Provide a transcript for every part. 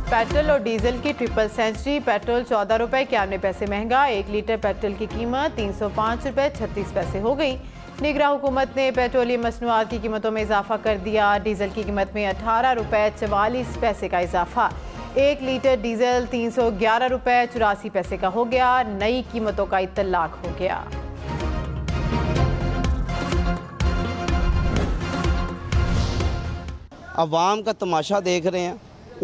Petrol और diesel की triple century. Petrol 14 रुपये 91 पैसे महंगा। 1 लीटर पेट्रोल की कीमत 305 रुपये 36 पैसे हो गई। निगरान हुकूमत ने पेट्रोलियम मसनूआत की कीमतों में इजाफा कर दिया। डीजल की कीमत में 18 रुपये 44 पैसे का इजाफा। 1 लीटर डीजल 311 रुपये 84 पैसे का हो गया। नई कीमतों का इत्तलाक हो गया। अवाम का तमाशा देख रहे हैं,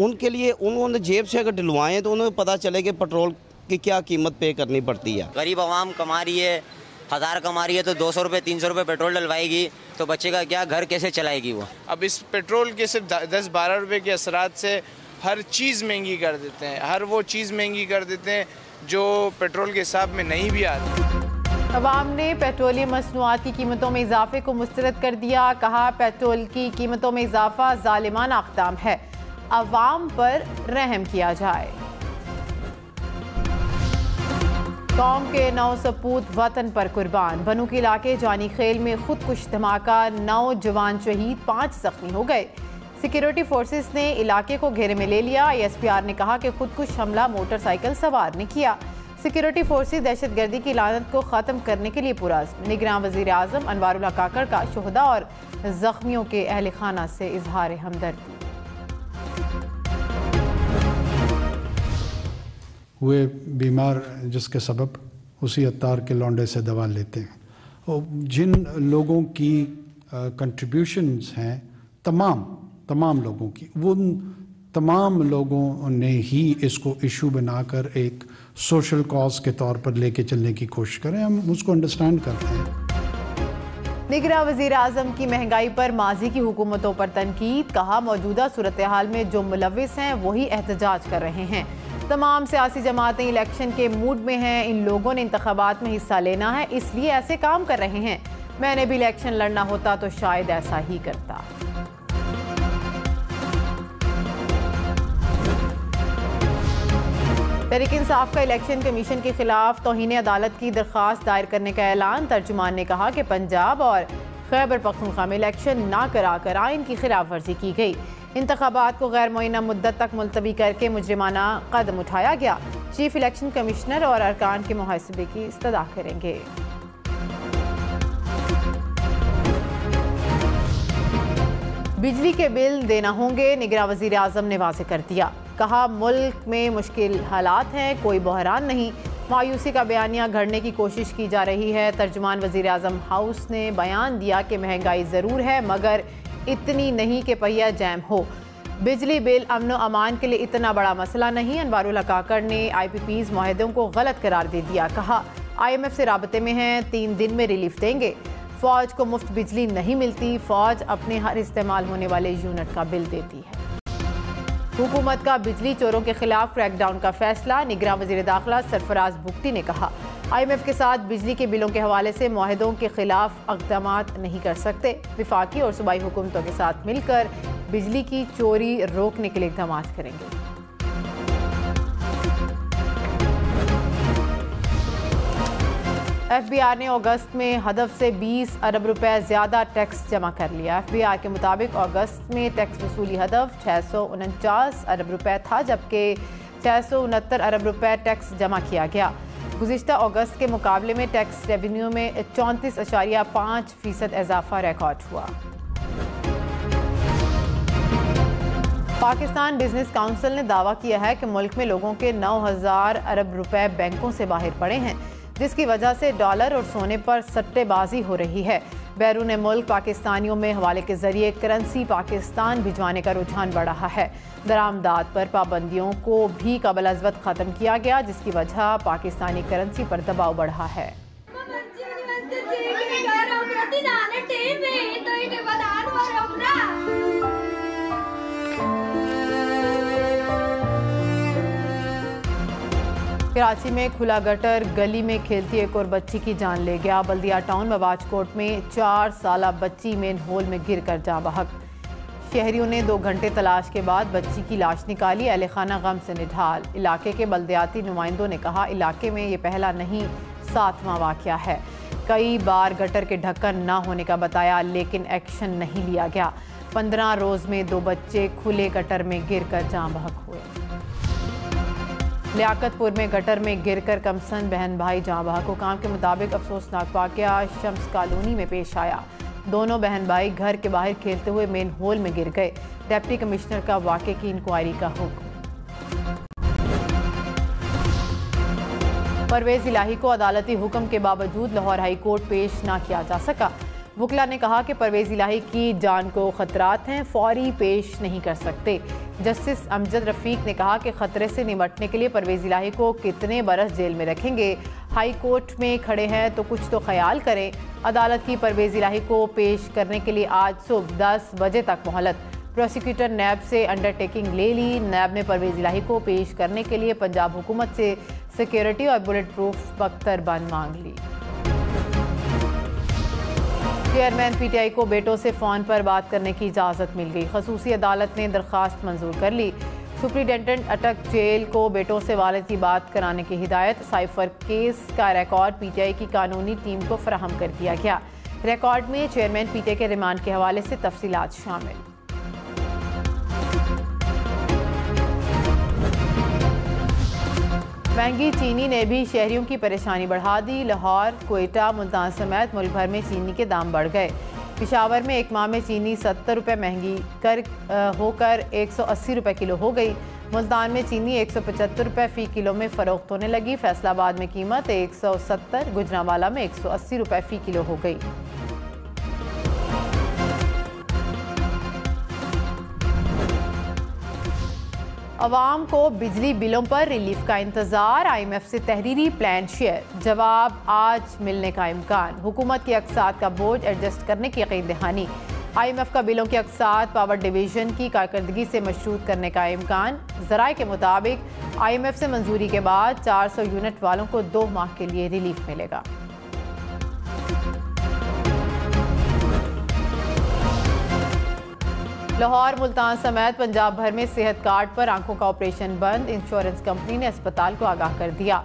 उनके लिए उन्होंने जेब से अगर डलवाएं तो उन्हें पता चले कि पेट्रोल की क्या कीमत पे करनी पड़ती है। गरीब आवाम कमा रही है, 1000 कमा रही है तो 200 रुपये 300 रुपये पेट्रोल डलवाएगी तो बच्चे का क्या, घर कैसे चलाएगी वो। अब इस पेट्रोल के सिर्फ 10-12 रुपये के असरात से हर चीज़ महंगी कर देते हैं। हर वो चीज़ महंगी कर देते हैं जो पेट्रोल के हिसाब में नहीं भी आती। अवाम ने पेट्रोलियम मसनूआत की कीमतों में इजाफे को मुस्तरद कर दिया। कहा, पेट्रोल की कीमतों में इजाफा जालिमाना अक़दाम है, अवाम पर रहम किया जाए। कौम के 9 सपूत वतन पर कुर्बान। बनू के इलाके जानी खेल में खुदकुश धमाका, 9 जवान शहीद, 5 जख्मी हो गए। सिक्योरिटी फोर्सेस ने इलाके को घेरे में ले लिया। ISPR ने कहा कि खुदकुश हमला मोटरसाइकिल सवार ने किया। सिक्योरिटी फोर्सेस दहशतगर्दी की लानत को ख़त्म करने के लिए पुरअज़्म। निगरान वज़ीर आज़म अनवारुल्लाह काकड़ का शुहदा और ज़ख्मियों के अहल खाना से इजहार हमदर्दी। हुए बीमार जिसके सबब उसी अत्तार के लौंडे से दवा लेते हैं। और जिन लोगों की कंट्रीब्यूशंस हैं, तमाम लोगों की, वो तमाम लोगों ने ही इसको इशू बनाकर एक सोशल कॉज के तौर पर लेके चलने की कोशिश करें। हम उसको अंडरस्टैंड करते हैं। निगरान वज़ीर आज़म की महंगाई पर माजी की हुकूमतों पर तनकीद। कहा, मौजूदा सूरत हाल में जो मुलविस हैं वही एहतजाज कर रहे हैं। तमाम सियासी जमातें इलेक्शन के मूड में हैं। इन लोगों ने इंतखाबात में हिस्सा लेना है, इसलिए ऐसे काम कर रहे हैं। मैंने भी इलेक्शन लड़ना होता तो शायद ऐसा ही करता। तहरीक इंसाफ का इलेक्शन कमीशन के खिलाफ तौहीन अदालत की दरख्वास्त दायर करने का ऐलान। तर्जुमान ने कहा कि पंजाब और खैबर पख्तूनख्वा में इलेक्शन ना कराकर आइन की खिलाफ वर्जी की गई। इंतखाबात को गैर मुअय्यना मुद्दत तक मुलतवी करके मुजरिमाना कदम उठाया गया। चीफ इलेक्शन कमिश्नर और अरकान के मुहासबे की इस्तदा करेंगे। बिजली के बिल देना होंगे, निगरान वज़ीर आज़म ने वाज़ेह कर दिया। कहा, मुल्क में मुश्किल हालात हैं, कोई बहरान नहीं। मायूसी का बयानिया घड़ने की कोशिश की जा रही है। तर्जुमान वज़ीर आज़म हाउस ने बयान दिया कि महंगाई ज़रूर है मगर इतनी नहीं कि पहिया जैम हो। बिजली बिल अमन व अमान के लिए इतना बड़ा मसला नहीं। अनवारुल्लाह काकड़ ने IPPs मुआहदों को गलत करार दे दिया। कहा, IMF से राबते में हैं, 3 दिन में रिलीफ देंगे। फ़ौज को मुफ्त बिजली नहीं मिलती, फ़ौज अपने हर इस्तेमाल होने वाले यूनिट का बिल देती है। हुकूमत का बिजली चोरों के खिलाफ क्रैकडाउन का फैसला। निगरान वज़ीर दाखिला सरफराज बुगटी ने कहा, IMF के साथ बिजली के बिलों के हवाले से मुआहदों के खिलाफ इक़दामात नहीं कर सकते। विफाकी और सूबाई हुकूमतों के साथ मिलकर बिजली की चोरी रोकने के लिए इक़दामात करेंगे। FBI ने अगस्त में हदफ से 20 अरब रुपए ज़्यादा टैक्स जमा कर लिया। FBI के मुताबिक अगस्त में टैक्स वसूली हदफ 649 अरब रुपए था, जबकि 669 अरब रुपए टैक्स जमा किया गया। गुज़िश्ता अगस्त के मुकाबले में टैक्स रेवेन्यू में 34.5% इजाफा रिकॉर्ड हुआ। पाकिस्तान बिजनेस काउंसिल ने दावा किया है कि मुल्क में लोगों के 9000 अरब रुपए बैंकों से बाहर पड़े हैं, जिसकी वजह से डॉलर और सोने पर सट्टेबाजी हो रही है। बैरून मुल्क पाकिस्तानियों में हवाले के जरिए करेंसी पाकिस्तान भिजवाने का रुझान बढ़ रहा है। दरामदात पर पाबंदियों को भी कबल अज़वत ख़त्म किया गया, जिसकी वजह पाकिस्तानी करेंसी पर दबाव बढ़ा है। कराची में खुला गटर, गली में खेलती एक और बच्ची की जान ले गया। बल्दिया टाउन मवाजकोट में 4 साला बच्ची मेन होल में गिर कर जाँ बहक। शहरियों ने 2 घंटे तलाश के बाद बच्ची की लाश निकाली। अहले खाना गम से निढाल। इलाके के बल्दियाती नुमाइंदों ने कहा, इलाके में ये पहला नहीं 7वां वाक़या है। कई बार गटर के ढक्कन न होने का बताया, लेकिन एक्शन नहीं लिया गया। 15 रोज में 2 बच्चे खुले गटर में गिरकर जाँ बहक हुए। लियाकतपुर में गटर में गिरकर कमसन बहन भाई जाँ बहक। हुकाम के मुताबिक अफसोसनाक वाकया शम्स कॉलोनी में पेश आया। दोनों बहन भाई घर के बाहर खेलते हुए मेन होल में गिर गए। डिप्टी कमिश्नर का वाकये की इंक्वायरी का हुक्म। परवेज इलाही को अदालती हुक्म के बावजूद लाहौर हाई कोर्ट पेश ना किया जा सका। वकला ने कहा कि परवेज इलाही की जान को खतरात हैं, फौरी पेश नहीं कर सकते। जस्टिस अमजद रफीक ने कहा कि खतरे से निपटने के लिए परवेज इलाही को कितने बरस जेल में रखेंगे। हाई कोर्ट में खड़े हैं तो कुछ तो ख्याल करें। अदालत की परवेज इलाही को पेश करने के लिए आज सुबह 10 बजे तक मोहलत। प्रोसिक्यूटर नैब से अंडरटेकिंग ले ली। नैब ने परवेज इलाही को पेश करने के लिए पंजाब हुकूमत से सिक्योरिटी और बुलेट प्रूफ बख्तर बंद मांग ली। चेयरमैन पीटीआई को बेटों से फ़ोन पर बात करने की इजाज़त मिल गई। खसूसी अदालत ने दरख्वास्त मंजूर कर ली। सुप्रिटेंडेंट अटक जेल को बेटों से वालिद की बात कराने की हिदायत। साइफर केस का रिकॉर्ड पीटीआई की कानूनी टीम को फराहम कर दिया गया। रिकॉर्ड में चेयरमैन पीटीआई के रिमांड के हवाले से तफसीलात शामिल। महंगी चीनी ने भी शहरियों की परेशानी बढ़ा दी। लाहौर, कोयटा, मुल्तान समेत मुल्क भर में चीनी के दाम बढ़ गए। पिशावर में एक माह में चीनी 70 रुपये महंगी होकर 180 रुपये किलो हो गई। मुल्तान में चीनी 175 रुपये फ़ी किलो में फ़रोख्त होने लगी। फैसलाबाद में कीमत 170, गुजरांवाला में 180 रुपये फ़ी किलो हो गई। अवाम को बिजली बिलों पर रिलीफ का इंतजार। IMF से तहरीरी प्लान शेयर। जवाब आज मिलने का इम्कान। हुकूमत की अक़सात का बोझ एडजस्ट करने की यकीन दहानी। IMF का बिलों की अक़सात पावर डिवीज़न की कारकर्दगी से मशरूत करने का इम्कान। ज़राए के मुताबिक IMF से मंजूरी के बाद 400 यूनिट वालों को 2 माह के लिए रिलीफ मिलेगा। लाहौर, मुल्तान समेत पंजाब भर में सेहत कार्ड पर आंखों का ऑपरेशन बंद। इंश्योरेंस कंपनी ने अस्पताल को आगाह कर दिया।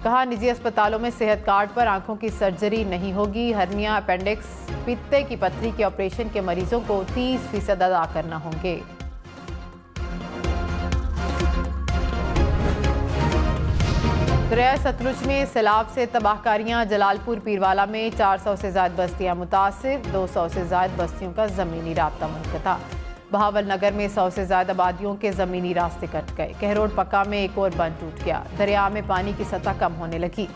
कहा, निजी अस्पतालों में सेहत कार्ड पर आंखों की सर्जरी नहीं होगी। हर्निया, अपेंडिक्स, पित्ते की पथरी के ऑपरेशन के मरीजों को 30% अदा करना होंगे। दरिया सतलुज में सैलाब से तबाहकारियां। जलालपुर पीरवाला में 400 से ज़्यादा बस्तियां मुतासिर। 200 से ज़्यादा बस्तियों का ज़मीनी राब्ता मुनक़ता। बहावल नगर में 100 से ज़्यादा आबादियों के ज़मीनी रास्ते कट गए। कहरोड पक्का में एक और बंद टूट गया। दरिया में पानी की सतह कम होने लगी।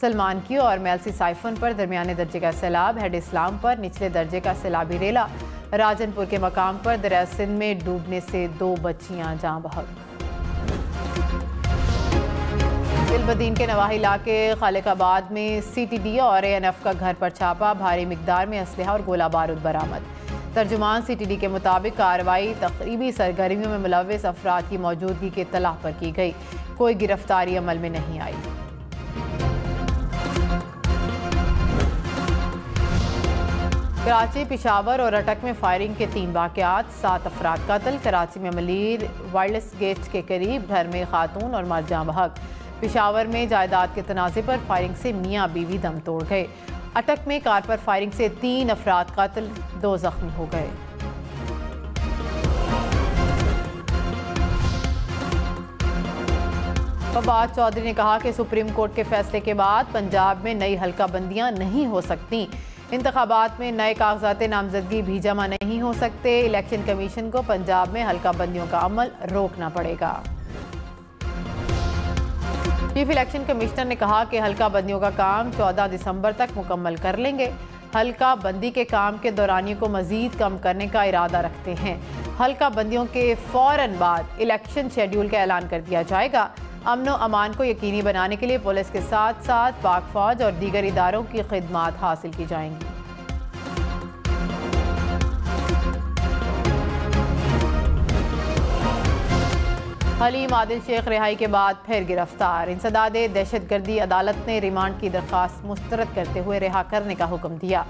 सलमान की और मेलसी साइफन पर दरमियाने दर्जे का सैलाब। हेड इस्लाम पर निचले दर्जे का सैलाबी रेला। राजनपुर के मकाम पर दरिया सिंध में डूबने से 2 बच्चियां जाँ बहक। दिलबदीन के नवाही इलाके खालिकाबाद में CTD और ANF का घर पर छापा। भारी मिकदार में असलहा और गोला बारूद बरामद। तर्जुमान CTD के मुताबिक कार्रवाई तकरीबी सरगर्मियों में मुलव्वस अफराद की मौजूदगी के इत्तलाह पर की गई। कोई गिरफ्तारी अमल में नहीं आई। कराची, पिशावर और अटक में फायरिंग के 3 वाक़यात। 7 अफराद कत्ल। कराची में मलीर वायरलेस गेट के करीब घर में खातून और मर्द जाँ बहक। पिशावर में जायदाद के तनाज़े पर फायरिंग से मियाँ बीवी दम तोड़ गए। अटक में कार पर फायरिंग से 3 अफराद कत्ल, 2 जख्मी हो गए। फवाद चौधरी ने कहा कि सुप्रीम कोर्ट के फैसले के बाद पंजाब में नई हल्का बंदियां नहीं हो सकती। इंतखाबात में नए कागजात नामजदगी भी जमा नहीं हो सकते। इलेक्शन कमीशन को पंजाब में हल्का बंदियों का अमल रोकना पड़ेगा। चीफ इलेक्शन कमिश्नर ने कहा कि हल्का बंदियों का काम 14 दिसंबर तक मुकम्मल कर लेंगे। हल्का बंदी के काम के दौरानियों को मजीद कम करने का इरादा रखते हैं। हल्का बंदियों के फौरन बाद इलेक्शन शेड्यूल का ऐलान कर दिया जाएगा। अमन व अमान को यकीनी बनाने के लिए पुलिस के साथ साथ पाक फौज और दीगर इदारों की खिदमात हासिल की जाएंगी। हलीम आदिल शेख रिहाई के बाद फिर गिरफ्तार। इंसदादे दहशतगर्दी अदालत ने रिमांड की दरख्वास्त मुस्तरद करते हुए रिहा करने का हुक्म दिया।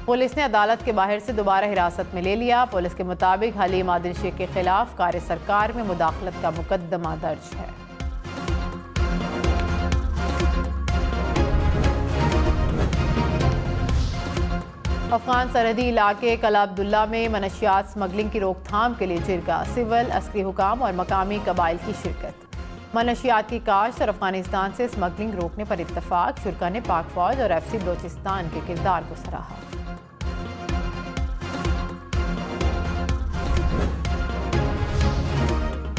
पुलिस ने अदालत के बाहर से दोबारा हिरासत में ले लिया। पुलिस के मुताबिक हलीम आदिल शेख के खिलाफ कार्य सरकार में मुदाखलत का मुकदमा दर्ज है। अफगान सरहदी इलाके कला अब्दुल्ला में मनशियात स्मगलिंग की रोकथाम के लिए जिरगा, सिविल, अस्करी हुकाम और मकामी कबाइल की शिरकत। मनशियात की काश्त और अफगानिस्तान से स्मगलिंग रोकने पर इत्तफाक। शुरा ने पाक फौज और FC बलोचिस्तान के किरदार को सराहा।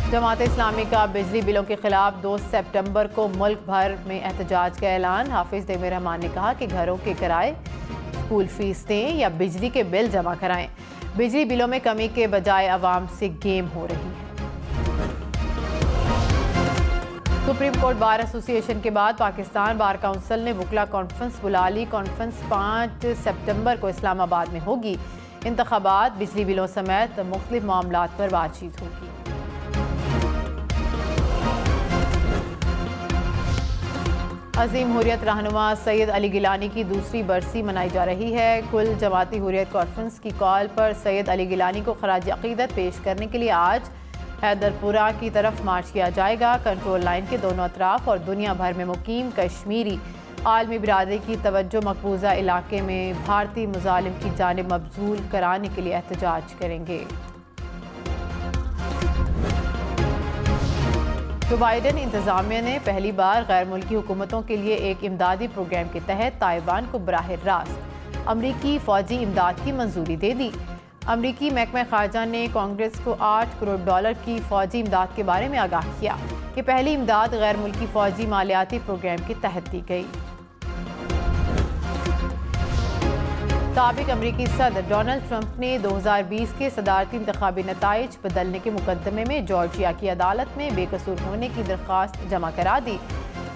जमात इस्लामी का बिजली बिलों के खिलाफ 2 सितंबर को मुल्क भर में एहतजाज का ऐलान। हाफिज तैयब रहमान ने कहा कि घरों के किराए, स्कूल फीस दें या बिजली के बिल जमा कराएं। बिजली बिलों में कमी के बजाय आवाम से गेम हो रही है। सुप्रीम कोर्ट बार एसोसिएशन के बाद पाकिस्तान बार काउंसिल ने वकला कॉन्फ्रेंस बुला ली। कॉन्फ्रेंस 5 सितंबर को इस्लामाबाद में होगी। इंतखाबात, बिजली बिलों समेत मुख्तलिफ मामलात पर बातचीत होगी। अजीम हुर्रियत रहनुमा सैयद अली गिलानी की दूसरी बरसी मनाई जा रही है। कुल जमाती हुर्रियत कॉन्फ्रेंस की कॉल पर सैयद अली गिलानी को खराज अकीदत पेश करने के लिए आज हैदरपुरा की तरफ मार्च किया जाएगा। कंट्रोल लाइन के दोनों अतराफ और दुनिया भर में मुकीम कश्मीरी आलमी बिरादरी की तवज्जो मकबूजा इलाके में भारतीय मुजालिम की जानिब मबजूल कराने के लिए एहतजाज करेंगे। जो बाइडेन इंतजामिया ने पहली बार गैर मुल्की हुकूमतों के लिए एक इमदादी प्रोग्राम के तहत ताइवान को बराह रास्त अमरीकी फौजी इमदाद की मंजूरी दे दी। अमरीकी महकमा खारजा ने कांग्रेस को $8 करोड़ की फौजी इमदाद के बारे में आगाह किया। ये पहली इमदाद गैर मुल्की फौजी मालियाती प्रोग्राम के तहत दी गई। साबिक अमरीकी सदर डोनाल्ड ट्रंप ने 2020 के सदारती इंतखाबी नताइज बदलने के मुकदमे में जॉर्जिया की अदालत में बेकसूर होने की दरख्वास्त जमा करा दी।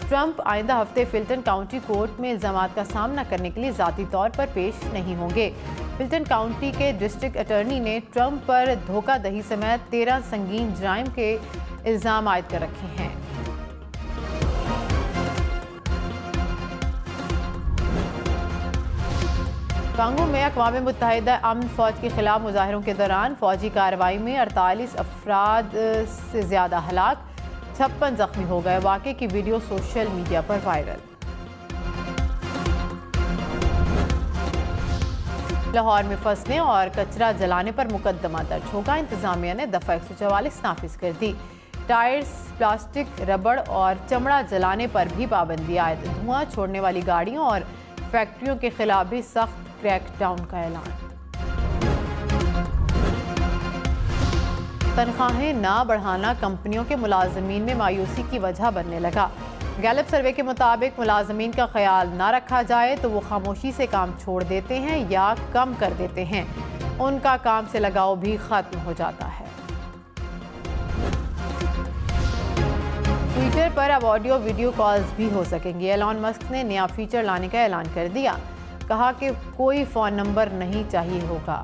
ट्रंप आइंदा हफ्ते फिल्टन काउंटी कोर्ट में इल्जामात का सामना करने के लिए ज़ाती तौर पर पेश नहीं होंगे। फिल्टन काउंटी के डिस्ट्रिक्ट अटॉर्नी ने ट्रंप पर धोखाधड़ी समेत 13 संगीन जुर्म के इल्ज़ाम आयद कर रखे हैं। कांगो में अक़वाम मुत्तहिदा अमन फ़ौज के खिलाफ मुजाहरों के दौरान फ़ौजी कार्रवाई में 48 अफराद से ज़्यादा हलाक, 56 जख्मी हो गए। वाक़े की वीडियो सोशल मीडिया पर वायरल। लाहौर में फसलें और कचरा जलाने पर मुकदमा दर्ज होगा। इंतजामिया ने दफ़ा 144 नाफिज कर दी। टायर्स, प्लास्टिक, रबड़ और चमड़ा जलाने पर भी पाबंदी आयद। धुआं छोड़ने वाली गाड़ियों और फैक्ट्रियों के खिलाफ भी सख्त क्रैकडाउन का ऐलान। तनख्वाहें ना बढ़ाना कंपनियों के मुलाजमीन में मायूसी की वजह बनने लगा। गैलप सर्वे के मुताबिक मुलाजमीन का ख्याल ना रखा जाए तो वो खामोशी से काम छोड़ देते हैं या कम कर देते हैं। उनका काम से लगाव भी खत्म हो जाता है। ट्विटर पर अब ऑडियो वीडियो कॉल्स भी हो सकेंगे। एलॉन मस्क ने नया फीचर लाने का ऐलान कर दिया। कहा कि कोई फ़ोन नंबर नहीं चाहिए होगा।